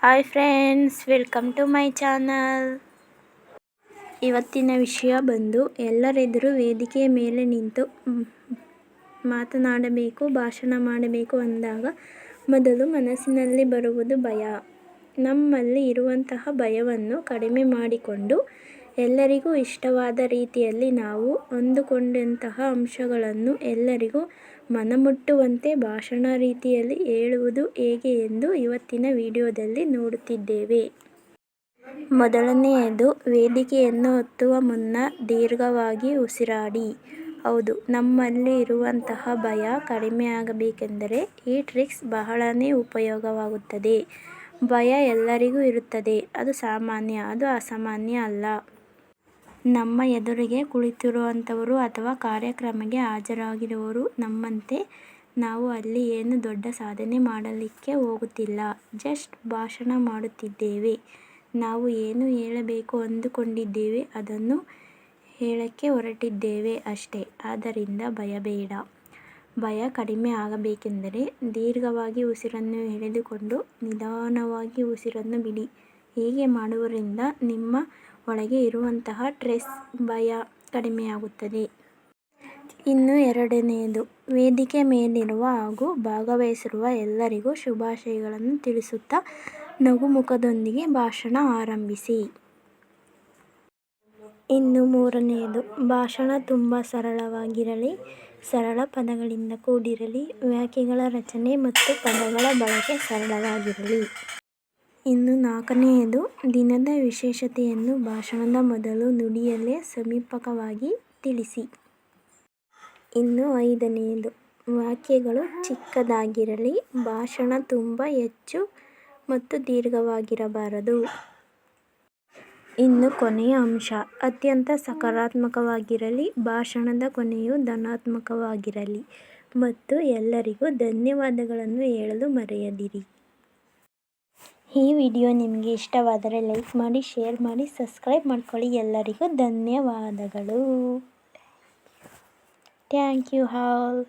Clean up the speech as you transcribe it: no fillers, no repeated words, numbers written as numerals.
Hi friends, welcome to my channel. ಇವತ್ತಿನ ವಿಷಯ ಬಂದು ಎಲ್ಲರೆದುರು ವೇದಿಕೆಯ ಮೇಲೆ ನಿಂತು ಮಾತನಾಡಬೇಕು, ಭಾಷಣ ಮಾಡಬೇಕು ಅಂದಾಗ ಮೊದಲು ಮನಸ್ಸಿನಲ್ಲಿ ಬರುವುದು ಭಯ. ನಮ್ಮಲ್ಲಿ ಇರುವಂತಹ ಭಯವನ್ನು ಕಡಿಮೆ ಮಾಡಿಕೊಂಡು ಎಲ್ಲರಿಗೂ ಇಷ್ಟವಾದ ರೀತಿಯಲ್ಲಿ ನಾವು ಅಂದುಕೊಂಡಂತಹ ಅಂಶಗಳನ್ನು ಎಲ್ಲರಿಗೂ ಮನಮುಟ್ಟುವಂತೆ ಭಾಷಣ ರೀತಿಯಲ್ಲಿ ಹೇಳುವುದು ಹೇಗೆ ಎಂದು ಇವತ್ತಿನ ವಿಡಿಯೋದಲ್ಲಿ ನೋಡುತ್ತಿದ್ದೇವೆ. ಮೊದಲನೆಯದು, ವೇದಿಕೆಯನ್ನು ಹತ್ತುವ ಮುನ್ನ ದೀರ್ಘವಾಗಿ ಉಸಿರಾಡಿ. ಹೌದು, ನಮ್ಮಲ್ಲಿ ಇರುವಂತಹ ಭಯ ಕಡಿಮೆಯಾಗಬೇಕೆಂದರೆ ಈ ಟ್ರಿಕ್ಸ್ ಬಹಳನೇ ಉಪಯೋಗವಾಗುತ್ತದೆ. ಭಯ ಎಲ್ಲರಿಗೂ ಇರುತ್ತದೆ, ಅದು ಸಾಮಾನ್ಯ, ಅದು ಅಸಾಮಾನ್ಯ ಅಲ್ಲ. ನಮ್ಮ ಎದುರಿಗೆ ಕುಳಿತಿರುವಂಥವರು ಅಥವಾ ಕಾರ್ಯಕ್ರಮಕ್ಕೆ ಹಾಜರಾಗಿರುವವರು ನಮ್ಮಂತೆ. ನಾವು ಅಲ್ಲಿ ಏನು ದೊಡ್ಡ ಸಾಧನೆ ಮಾಡಲಿಕ್ಕೆ ಹೋಗುತ್ತಿಲ್ಲ, ಜಸ್ಟ್ ಭಾಷಣ ಮಾಡುತ್ತಿದ್ದೇವೆ. ನಾವು ಏನು ಹೇಳಬೇಕು ಅಂದುಕೊಂಡಿದ್ದೇವೆ ಅದನ್ನು ಹೇಳಕ್ಕೆ ಹೊರಟಿದ್ದೇವೆ ಅಷ್ಟೇ. ಆದ್ದರಿಂದ ಭಯ ಬೇಡ. ಭಯ ಕಡಿಮೆ ಆಗಬೇಕೆಂದರೆ ದೀರ್ಘವಾಗಿ ಉಸಿರನ್ನು ಎಳೆದುಕೊಂಡು ನಿಧಾನವಾಗಿ ಉಸಿರನ್ನು ಬಿಡಿ. ಹೀಗೆ ಮಾಡುವುದರಿಂದ ನಿಮ್ಮ ಒಳಗೆ ಇರುವಂತಹ ಸ್ಟ್ರೆಸ್, ಭಯ ಕಡಿಮೆಯಾಗುತ್ತದೆ. ಇನ್ನು ಎರಡನೆಯದು, ವೇದಿಕೆ ಮೇಲಿರುವ ಹಾಗೂ ಭಾಗವಹಿಸಿರುವ ಎಲ್ಲರಿಗೂ ಶುಭಾಶಯಗಳನ್ನು ತಿಳಿಸುತ್ತಾ ನಗುಮುಖದೊಂದಿಗೆ ಭಾಷಣ ಆರಂಭಿಸಿ. ಇನ್ನು ಮೂರನೆಯದು, ಭಾಷಣ ತುಂಬ ಸರಳವಾಗಿರಲಿ, ಸರಳ ಪದಗಳಿಂದ ಕೂಡಿರಲಿ, ವಾಕ್ಯಗಳ ರಚನೆ ಮತ್ತು ಪದಗಳ ಬಳಕೆ ಸರಳವಾಗಿರಲಿ. ಇನ್ನು ನಾಲ್ಕನೆಯದು, ದಿನದ ವಿಶೇಷತೆಯನ್ನು ಭಾಷಣದ ಮೊದಲು ನುಡಿಯಲ್ಲೇ ಸಮರ್ಪಕವಾಗಿ ತಿಳಿಸಿ. ಇನ್ನು ಐದನೆಯದು, ವಾಕ್ಯಗಳು ಚಿಕ್ಕದಾಗಿರಲಿ, ಭಾಷಣ ತುಂಬ ಹೆಚ್ಚು ಮತ್ತು ದೀರ್ಘವಾಗಿರಬಾರದು. ಇನ್ನು ಕೊನೆಯ ಅಂಶ, ಅತ್ಯಂತ ಸಕಾರಾತ್ಮಕವಾಗಿರಲಿ, ಭಾಷಣದ ಕೊನೆಯು ಧನಾತ್ಮಕವಾಗಿರಲಿ ಮತ್ತು ಎಲ್ಲರಿಗೂ ಧನ್ಯವಾದಗಳನ್ನು ಹೇಳಲು ಮರೆಯದಿರಿ. ಈ ವಿಡಿಯೋ ನಿಮಗೆ ಇಷ್ಟವಾದರೆ ಲೈಕ್ ಮಾಡಿ, ಶೇರ್ ಮಾಡಿ, ಸಬ್ಸ್ಕ್ರೈಬ್ ಮಾಡ್ಕೊಳ್ಳಿ. ಎಲ್ಲರಿಗೂ ಧನ್ಯವಾದಗಳು. Thank you all.